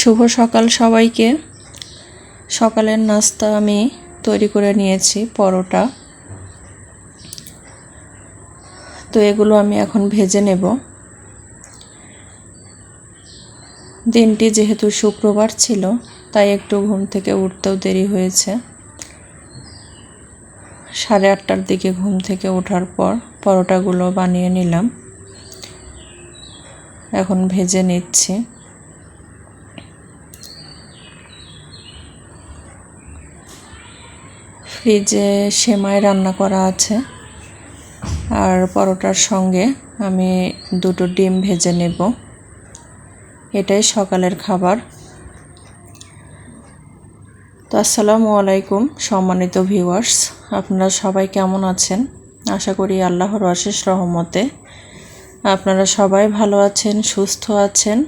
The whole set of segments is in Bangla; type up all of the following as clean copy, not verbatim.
শুভ সকাল সবাইকে। সকালের নাস্তা আমি তৈরি করে নিয়েছি পরোটা। তো এগুলো আমি এখন ভেজে নেব। দিনটি যেহেতু শুক্রবার ছিল তাই একটু ঘুম থেকে উঠতেও দেরি হয়েছে। 8:30টার দিকে ঘুম থেকে ওঠার পর পরোটাগুলো বানিয়ে নিলাম, এখন ভেজে নিচ্ছি। ফ্রিজে সেমাই রান্না করা আছে, আর পরোটার সঙ্গে আমি 2টো ডিম ভেজে নেব। এটাই সকালের খাবার। তো আসসালামু আলাইকুম সম্মানিত ভিউয়ার্স, আপনারা সবাই কেমন আছেন? আশা করি আল্লাহর অশেষ রহমতে আপনারা সবাই ভালো আছেন, সুস্থ আছেন।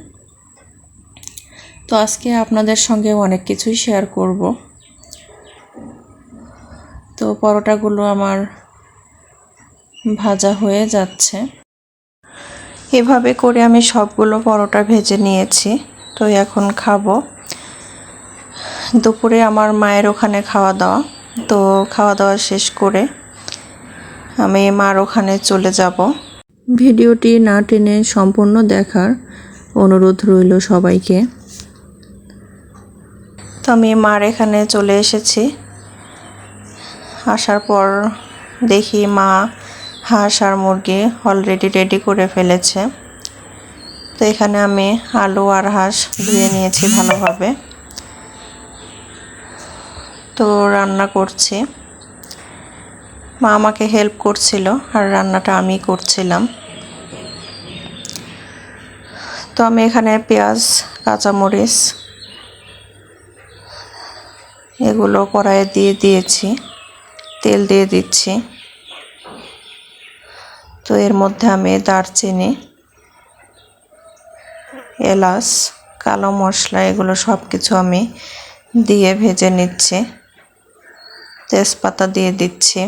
তো আজকে আপনাদের সঙ্গে অনেক কিছুই শেয়ার করব। তো পরোটাগুলো আমার ভাজা হয়ে যাচ্ছে। এভাবে করে আমি সবগুলো পরোটা ভেজে নিয়েছি। তো এখন খাবো। দুপুরে আমার মায়ের ওখানে খাওয়া দাওয়া, তো খাওয়া দাওয়া শেষ করে আমি মার ওখানে চলে যাব। ভিডিওটি না টেনে সম্পূর্ণ দেখার অনুরোধ রইল সবাইকে। তো আমি মার এখানে চলে এসেছি। আসার পর দেখি মা হাঁস আর মুরগি অলরেডি রেডি করে ফেলেছে। তো এখানে আমি আলু আর হাঁস ধুয়ে নিয়েছি ভালোভাবে। তো রান্না করছি, মা আমাকে হেল্প করছিল আর রান্নাটা আমি করছিলাম। তো আমি এখানে পেঁয়াজ, কাঁচামরিচ এগুলো কড়াইয়ে দিয়ে দিয়েছি, তেল দিয়ে দিচ্ছি। তো এর মধ্যে আমি দারচিনি, এলাচ, কালো মশলা এগুলো সব কিছু আমি দিয়ে ভেজে নিচ্ছি। তেজপাতা দিয়ে দিচ্ছি।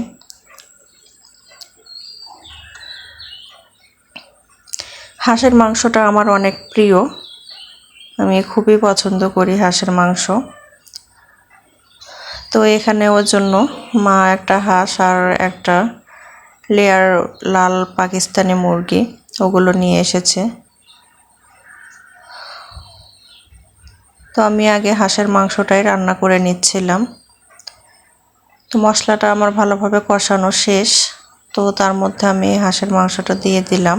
হাঁসের মাংসটা আমার অনেক প্রিয়, আমি খুবই পছন্দ করি হাঁসের মাংস। তো এখানে ওর জন্য মা একটা হাঁস আর একটা লেয়ার লাল পাকিস্তানি মুরগি ওগুলো নিয়ে এসেছে। তো আমি আগে হাঁসের মাংসটাই রান্না করে নিচ্ছিলাম। তো মশলাটা আমার ভালোভাবে কষানো শেষ। তো তার মধ্যে আমি হাঁসের মাংসটা দিয়ে দিলাম।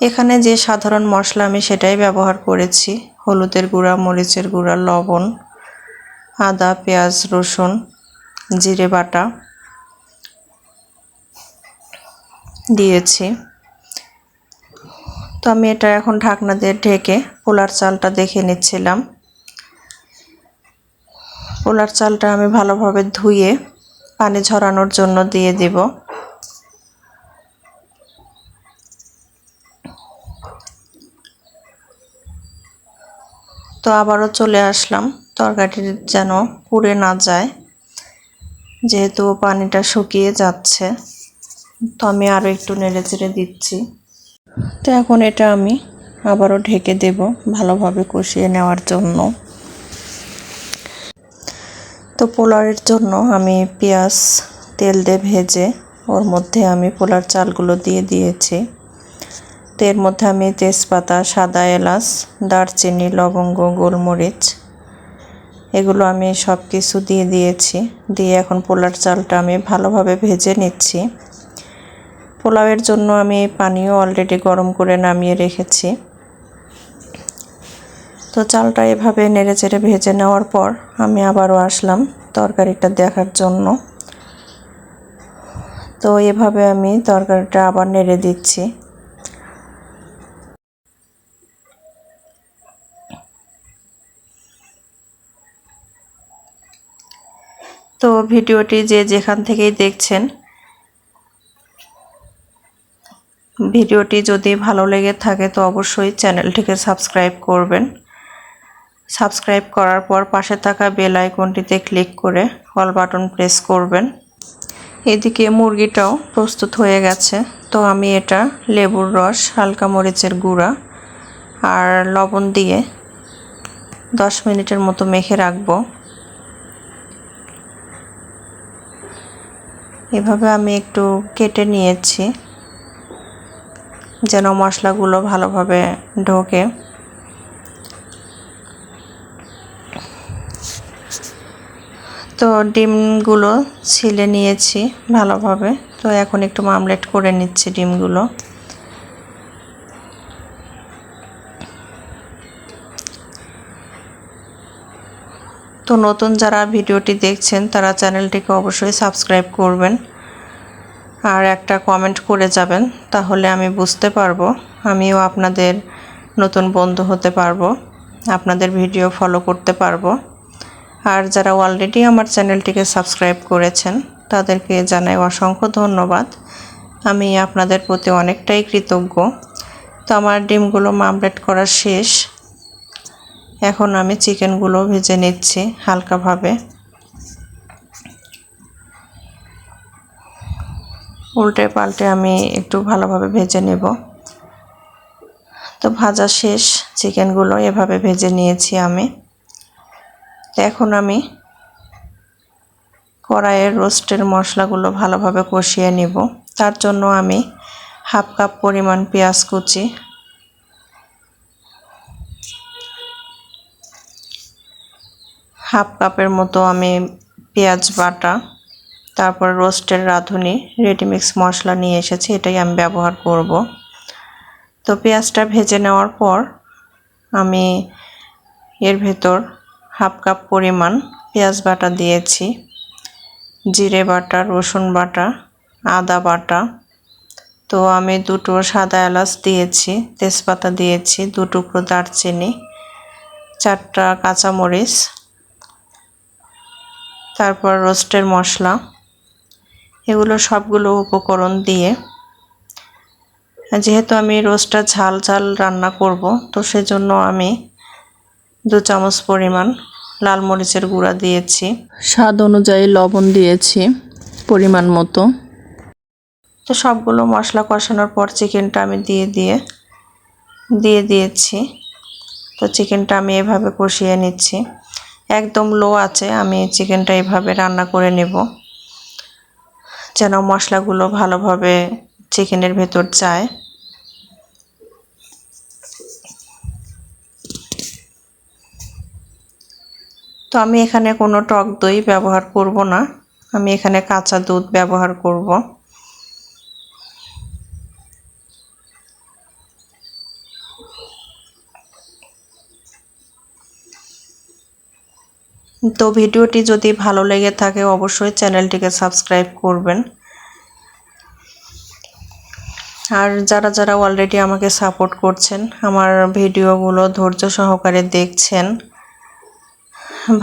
এখানে যে সাধারণ মশলা আমি সেটাই ব্যবহার করেছি। হলুদের গুঁড়া, মরিচের গুঁড়া, লবণ, আদা, পেঁয়াজ, রসুন, জিরে বাটা দিয়েছি। তো আমি এটা এখন ঢাকনা দিয়ে ঢেকে পোলার চালটা দেখে নিচ্ছিলাম। পোলার চালটা আমি ভালোভাবে ধুয়ে পানি ঝরানোর জন্য দিয়ে দিব। তো আবারও চলে আসলাম, তরকারিটি যেন পুড়ে না যায়, যেহেতু পানিটা শুকিয়ে যাচ্ছে। তো আমি আরও একটু নেড়ে চেড়ে দিচ্ছি। তো এখন এটা আমি আবারও ঢেকে দেব ভালোভাবে কষিয়ে নেওয়ার জন্য। তো পোলাওয়ের জন্য আমি পেঁয়াজ তেল দিয়ে ভেজে ওর মধ্যে আমি পোলার চালগুলো দিয়ে দিয়েছি। তো এর মধ্যে আমি তেজপাতা, সাদা এলাচ, দারচিনি, লবঙ্গ, গোলমরিচ এগুলো আমি সব কিছু দিয়ে দিয়েছি। দিয়ে এখন পোলার চালটা আমি ভালোভাবে ভেজে নিচ্ছি। পোলাওয়ের জন্য আমি পানিও অলরেডি গরম করে নামিয়ে রেখেছি। তো চালটা এভাবে নেড়ে চেড়ে ভেজে নেওয়ার পর আমি আবারও আসলাম তরকারিটা দেখার জন্য। তো এভাবে আমি তরকারিটা আবার নেড়ে দিচ্ছি। তো ভিডিওটি যে যেখান থেকেই দেখছেন, ভিডিওটি যদি ভালো লেগে থাকে তো অবশ্যই চ্যানেলটিকে সাবস্ক্রাইব করবেন। সাবস্ক্রাইব করার পর পাশে থাকা বেল আইকনটিতে ক্লিক করে অল বাটন প্রেস করবেন। এদিকে মুরগিটাও প্রস্তুত হয়ে গেছে। তো আমি এটা লেবুর রস, হালকা মরিচের গুঁড়া আর লবণ দিয়ে 10 মিনিটের মতো মেখে রাখবো। এভাবে আমি একটু কেটে নিয়েছি যেন মশলাগুলো ভালোভাবে ঢোকে। তো ডিমগুলো ছিলে নিয়েছি ভালোভাবে। তো এখন একটু মামলেট করে নিচ্ছি ডিমগুলো। তো নতুন যারা ভিডিওটি দেখছেন তারা চ্যানেলটিকে অবশ্যই সাবস্ক্রাইব করবেন আর একটা কমেন্ট করে যাবেন, তাহলে আমি বুঝতে পারবো, আমিও আপনাদের নতুন বন্ধু হতে পারবো, আপনাদের ভিডিও ফলো করতে পারবো। আর যারা অলরেডি আমার চ্যানেলটিকে সাবস্ক্রাইব করেছেন তাদেরকে জানাই অসংখ্য ধন্যবাদ। আমি আপনাদের প্রতি অনেকটাই কৃতজ্ঞ। তো আমার ডিমগুলো মামলেট করা শেষ। এখন আমি চিকেনগুলো ভেজে নিচ্ছি হালকাভাবে। উল্টে পাল্টে আমি একটু ভালোভাবে ভেজে নেব। তো ভাজা শেষ, চিকেনগুলো এভাবে ভেজে নিয়েছি আমি। এখন আমি কড়াইয়ের রোস্টের মশলাগুলো ভালোভাবে কষিয়ে নিব। তার জন্য আমি হাফ কাপ পরিমাণ পেঁয়াজ কুচি, হাফ কাপের মতো আমি পেঁয়াজ বাটা, তারপর রোস্টের রাঁধুনি রেডিমিক্স মশলা নিয়ে এসেছি, এটাই আমি ব্যবহার করব। তো পেঁয়াজটা ভেজে নেওয়ার পর আমি এর ভেতর হাফ কাপ পরিমাণ পেঁয়াজ বাটা দিয়েছি, জিরে বাটা, রসুন বাটা, আদা বাটা। তো আমি 2টো সাদা এলাচ দিয়েছি, তেজপাতা দিয়েছি, 2 টুকরো দারচিনি, 4টা কাঁচামরিচ, তারপর রোস্টের মশলা। এগুলো সবগুলো উপকরণ দিয়ে, যেহেতু আমি রোস্টটা ঝাল ঝাল রান্না করব, তো সেজন্য আমি 2 চামচ পরিমাণ লাল মরিচের গুঁড়া দিয়েছি, স্বাদ অনুযায়ী লবণ দিয়েছি পরিমাণ মতো। তো সবগুলো মশলা কষানোর পর চিকেনটা আমি দিয়ে দিয়েছি। তো চিকেনটা আমি এভাবে কষিয়ে নিচ্ছি, একদম লো আছে আমি চিকেনটা এভাবে রান্না করে নেব যেন মশলাগুলো ভালোভাবে চিকেনের ভেতর যায়। তো আমি এখানে কোনো টক দই ব্যবহার করব না, আমি এখানে কাঁচা দুধ ব্যবহার করব। তো ভিডিওটি যদি ভালো লেগে থাকে অবশ্যই চ্যানেলটিকে সাবস্ক্রাইব করবেন। আর যারা যারা অলরেডি আমাকে সাপোর্ট করছেন, আমার ভিডিওগুলো ধৈর্য সহকারে দেখছেন,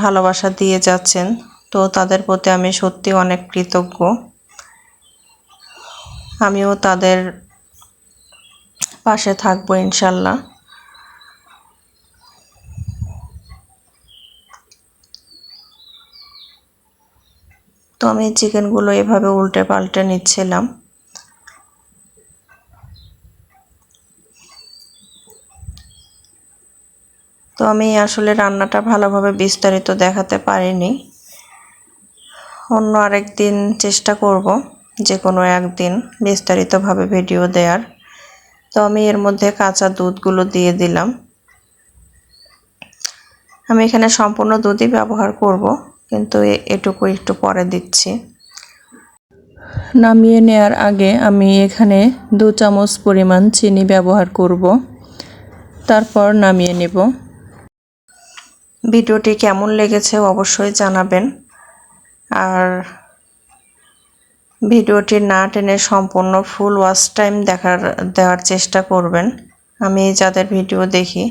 ভালোবাসা দিয়ে যাচ্ছেন, তো তাদের প্রতি আমি সত্যি অনেক কৃতজ্ঞ। আমিও তাদের পাশে থাকবো ইনশাল্লাহ। তো আমি চিকেনগুলো এভাবে উল্টে পাল্টে নিচ্ছিলাম। তো আমি আসলে রান্নাটা ভালোভাবে বিস্তারিত দেখাতে পারিনি, অন্য আরেকদিন চেষ্টা করব যে কোনো একদিন বিস্তারিতভাবে ভিডিও দেওয়ার। তো আমি এর মধ্যে কাঁচা দুধগুলো দিয়ে দিলাম। আমি এখানে সম্পূর্ণ দুধই ব্যবহার করব, কিন্তু এটুকু একটু পরে দিচ্ছি। নামিয়ে নেওয়ার আগে আমি এখানে 2 চামচ পরিমাণ চিনি ব্যবহার করব, তারপর নামিয়ে নেব। ভিডিওটি কেমন লেগেছে অবশ্যই জানাবেন, আর ভিডিওটি না টেনে সম্পূর্ণ ফুল ওয়াচ টাইম দেওয়ার চেষ্টা করবেন। আমি যাদের ভিডিও দেখি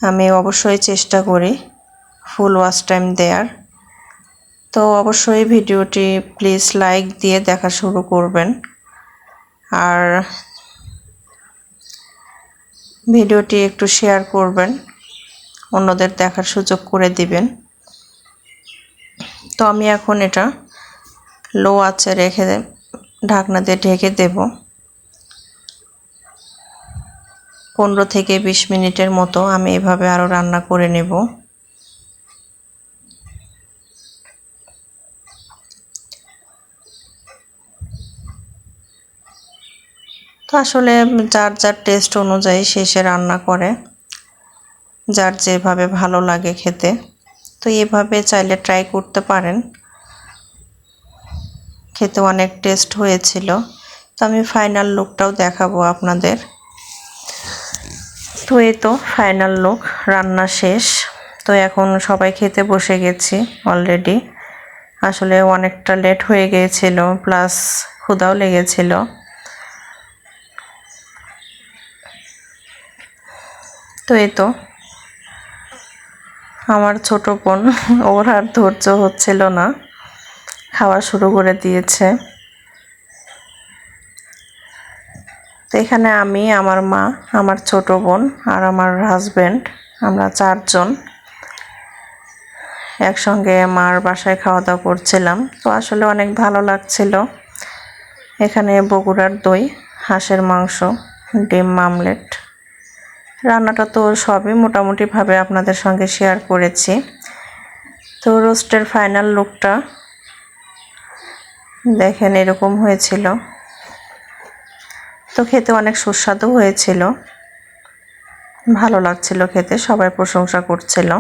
আমি অবশ্যই চেষ্টা করি ফুল ওয়াচ টাইম দেওয়ার। তো অবশ্যই ভিডিওটি প্লিজ লাইক দিয়ে দেখা শুরু করবেন, আর ভিডিওটি একটু শেয়ার করবেন, অন্যদের দেখার সুযোগ করে দিবেন। তো আমি এখন এটা লো আঁচে রেখে ঢাকনা দিয়ে ঢেকে দেব। 15 থেকে 20 মিনিটের মতো আমি এভাবে আরও রান্না করে নেব। তো আসলে যার যার টেস্ট অনুযায়ী সে রান্না করে, যার যেভাবে ভালো লাগে খেতে। তো এভাবে চাইলে ট্রাই করতে পারেন, খেতে অনেক টেস্ট হয়েছিল। তো আমি ফাইনাল লুকটাও দেখাবো আপনাদের। তো এই তো ফাইনাল লুক, রান্না শেষ। তো এখন সবাই খেতে বসে গেছি অলরেডি। আসলে অনেকটা লেট হয়ে গিয়েছিল, প্লাস ক্ষুধাও লেগেছিল। তো এই তো আমার ছোট বোন, ওর আর ধৈর্য হচ্ছিল না, খাওয়া শুরু করে দিয়েছে। তো এখানে আমি, আমার মা, আমার ছোট বোন আর আমার হাজব্যান্ড, আমরা 4 জন একসঙ্গে মার বাসায় খাওয়া দাওয়া করছিলাম। তো আসলে অনেক ভালো লাগছিল। এখানে বগুড়ার দই, হাঁসের মাংস, ডিম মামলেট, রান্নাটা তো সবই মোটামুটিভাবে আপনাদের সঙ্গে শেয়ার করেছি। তো রোস্টের ফাইনাল লুকটা দেখেন এরকম হয়েছিল। তো খেতে অনেক সুস্বাদু হয়েছিল, ভালো লাগছিল খেতে, সবাই প্রশংসা করছিল।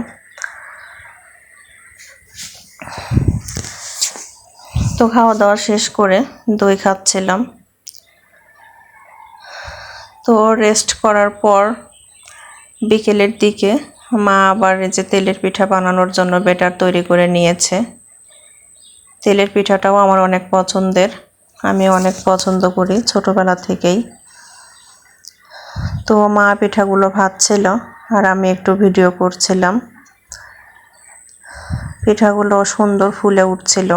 তো খাওয়া দাওয়া শেষ করে দই খাচ্ছিলাম। তো রেস্ট করার পর বিকেলের দিকে মা আবার এই যে তেলের পিঠা বানানোর জন্য ব্যাটার তৈরি করে নিয়েছে। তেলের পিঠাটাও আমার অনেক পছন্দের, আমি অনেক পছন্দ করি ছোটবেলা থেকেই। তো মা পিঠাগুলো ভাজছিল আর আমি একটু ভিডিও করছিলাম। পিঠাগুলো সুন্দর ফুলে উঠছিল,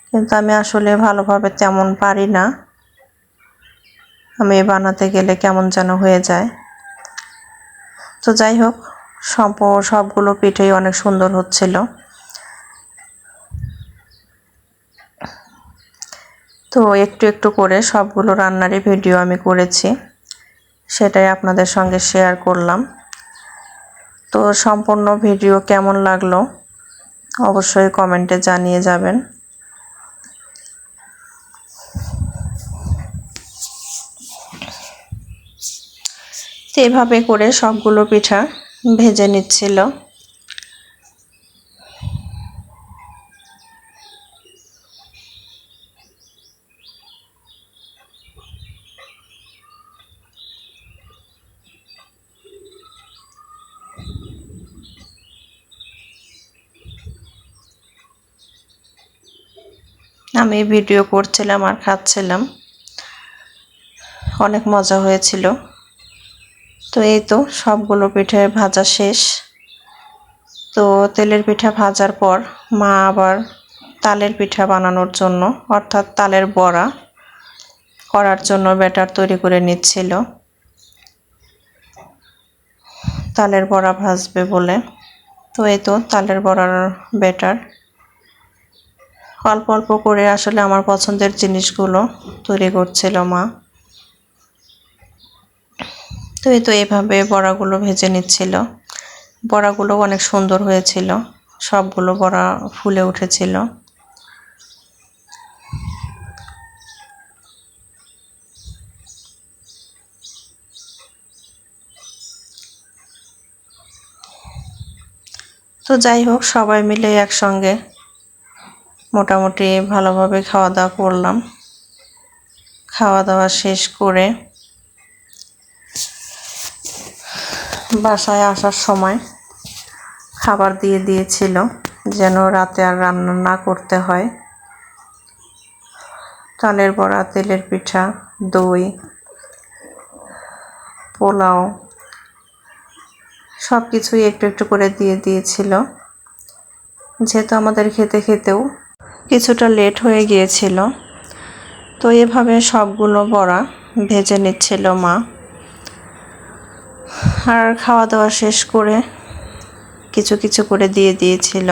কিন্তু আমি আসলে ভালোভাবে তেমন পারি না, আমি বানাতে গেলে কেমন যেন হয়ে যায়। তো যাই হোক, সবগুলো পিঠেই অনেক সুন্দর হচ্ছিল। তো একটু একটু করে সবগুলো রান্নারই ভিডিও আমি করেছি, সেটাই আপনাদের সঙ্গে শেয়ার করলাম। তো সম্পূর্ণ ভিডিও কেমন লাগলো অবশ্যই কমেন্টে জানিয়ে যাবেন। তো এভাবে করে সবগুলো পিঠা ভেজে নিচ্ছিল। আমি ভিডিও করছিলাম আর খাচ্ছিলাম, অনেক মজা হয়েছিল। তো এই তো সবগুলো পিঠে ভাজা শেষ। তো তেলের পিঠা ভাজার পর মা আবার তালের পিঠা বানানোর জন্য, অর্থাৎ তালের বড়া করার জন্য ব্যাটার তৈরি করে নিচ্ছিল, তালের বড়া ভাজবে বলে। তো এই তো তালের বড়ার ব্যাটার অল্প অল্প করে আসলে আমার পছন্দের জিনিসগুলো তৈরি করছিল মা। তো এই তো এভাবে বড়াগুলো ভেজে নিচ্ছিল। বড়াগুলো অনেক সুন্দর হয়েছিল, সবগুলো বড়া ফুলে উঠেছিল। তো যাই হোক, সবাই মিলে একসঙ্গে মোটামুটি ভালোভাবে খাওয়া দাওয়া করলাম। খাওয়া দাওয়া শেষ করে বাসায় আসার সময় খাবার দিয়ে দিয়েছিল, যেন রাতে আর রান্না না করতে হয়। তালের বড়া, তেলের পিঠা, দই, পোলাও সব কিছুই একটু একটু করে দিয়ে দিয়েছিল, যেহেতু আমাদের খেতে খেতেও কিছুটা লেট হয়ে গিয়েছিল। তো এভাবে সবগুলো বড়া ভেজে নিচ্ছিল মা। আর খাওয়া দাওয়া শেষ করে কিছু কিছু করে দিয়ে দিয়েছিল।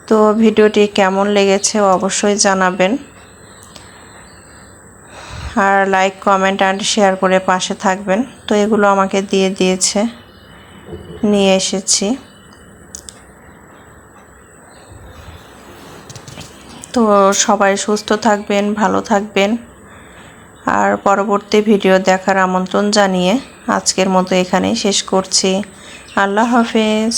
তো ভিডিওটি কেমন লেগেছে অবশ্যই জানাবেন। আর লাইক কমেন্ট অ্যান্ড শেয়ার করে পাশে থাকবেন। তো এগুলো আমাকে দিয়েছে, নিয়ে এসেছি। তো সবাই সুস্থ থাকবেন, ভালো থাকবেন। আর পরবর্তী ভিডিও দেখার আমন্ত্রণ জানিয়ে আজকের মতো এখানেই শেষ করছি। আল্লাহ হাফেজ।